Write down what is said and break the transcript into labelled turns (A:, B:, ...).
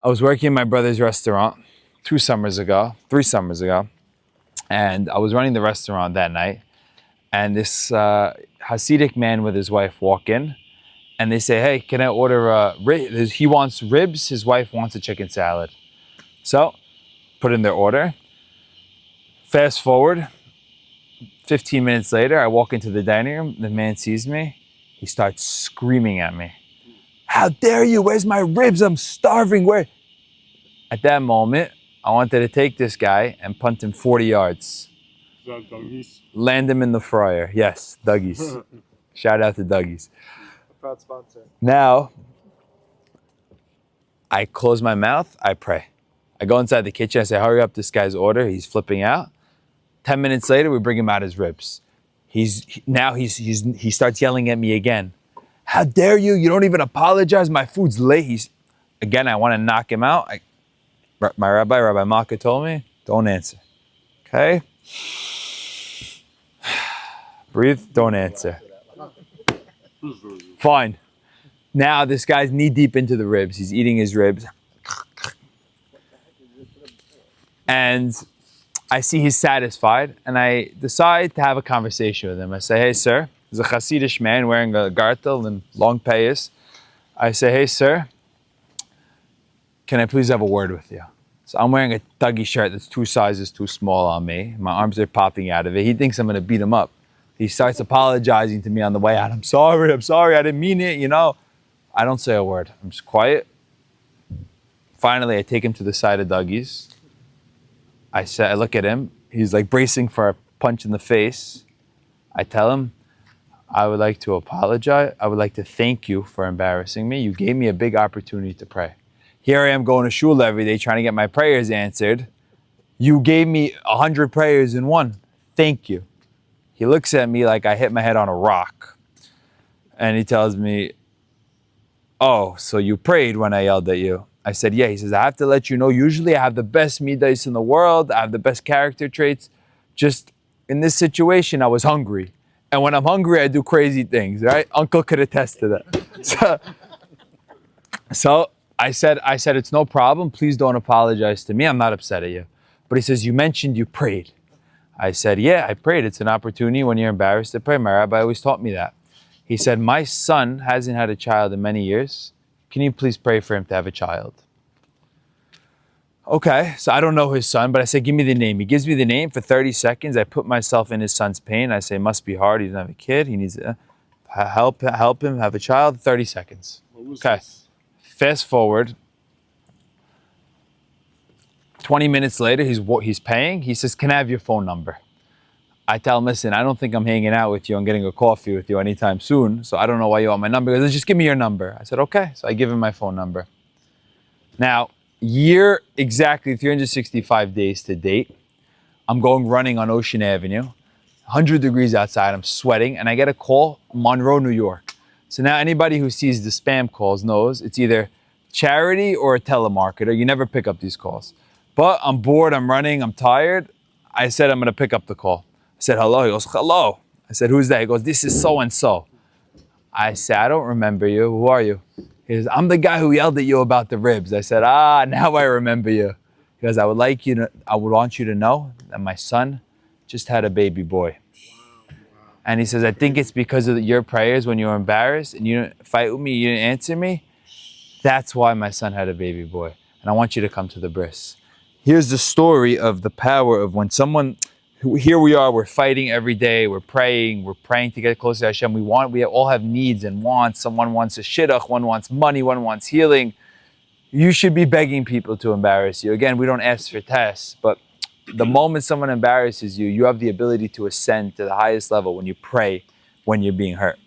A: I was working in my brother's restaurant 3 summers ago, and I was running the restaurant that night. And this Hasidic man with his wife walk in, and they say, "Hey, can I order he wants ribs, his wife wants a chicken salad." So, put in their order. Fast forward, 15 minutes later, I walk into the dining room. The man sees me. He starts screaming at me. "How dare you? Where's my ribs? I'm starving. Where?" At that moment, I wanted to take this guy and punt him 40 yards. Land him in the fryer. Yes, Dougie's. Shout out to Dougie's.
B: Proud sponsor.
A: Now, I close my mouth, I pray. I go inside the kitchen, I say, "Hurry up, this guy's order." He's flipping out. 10 minutes later, we bring him out his ribs. He starts yelling at me again. "How dare you? You don't even apologize. My food's late." Again, I want to knock him out. My Rabbi Malka told me, don't answer. Okay? Breathe, don't answer. Fine. Now this guy's knee deep into the ribs. He's eating his ribs. And I see he's satisfied, and I decide to have a conversation with him. I say, "Hey, sir," there's a Hasidic man wearing a gartel and long payas. I say, "Hey, sir, can I please have a word with you?" So I'm wearing a Dougie shirt that's 2 sizes too small on me. My arms are popping out of it. He thinks I'm going to beat him up. He starts apologizing to me on the way out. I'm sorry, I didn't mean it, I don't say a word. I'm just quiet. Finally, I take him to the side of Dougie's. I look at him. He's like bracing for a punch in the face. I tell him, "I would like to apologize. I would like to thank you for embarrassing me. You gave me a big opportunity to pray. Here I am going to shul every day trying to get my prayers answered. You gave me 100 prayers in one. Thank you." He looks at me like I hit my head on a rock. And he tells me, "Oh, so you prayed when I yelled at you?" I said, "Yeah." He says, "I have to let you know, usually I have the best midas in the world. I have the best character traits. Just in this situation, I was hungry. And when I'm hungry, I do crazy things, right?" Uncle could attest to that. So I said, "It's no problem. Please don't apologize to me. I'm not upset at you." But he says, "You mentioned you prayed." I said, "Yeah, I prayed. It's an opportunity when you're embarrassed to pray. My rabbi always taught me that." He said, "My son hasn't had a child in many years. Can you please pray for him to have a child?" Okay, so I don't know his son, but I said, "Give me the name." He gives me the name for 30 seconds. I put myself in his son's pain. I say, "Must be hard. He doesn't have a kid. He needs to help him have a child." 30 seconds. Okay, fast forward. 20 minutes later, he's paying. He says, "Can I have your phone number?" I tell him, "Listen, I don't think I'm hanging out with you and getting a coffee with you anytime soon, so I don't know why you want my number." He goes, "Just give me your number." I said, "Okay." So I give him my phone number. Now, year exactly 365 days to date, I'm going running on Ocean Avenue, 100 degrees outside, I'm sweating, and I get a call, Monroe, New York. So now anybody who sees the spam calls knows it's either charity or a telemarketer. You never pick up these calls. But I'm bored, I'm running, I'm tired. I said, "I'm going to pick up the call." I said, "Hello." He goes, "Hello." I said, "Who's that?" He goes, "This is so-and-so." I said, "I don't remember you. Who are you?" He goes, "I'm the guy who yelled at you about the ribs." I said, "Now I remember you." He goes, I would want you to know that my son just had a baby boy." And he says, "I think it's because of your prayers when you were embarrassed and you didn't fight with me, you didn't answer me. That's why my son had a baby boy. And I want you to come to the bris." Here's the story of the power of when someone, here we are, we're fighting every day, we're praying to get closer to Hashem. We all have needs and wants. Someone wants a shidduch, one wants money, one wants healing. You should be begging people to embarrass you. Again, we don't ask for tests, but the moment someone embarrasses you, you have the ability to ascend to the highest level when you pray when you're being hurt.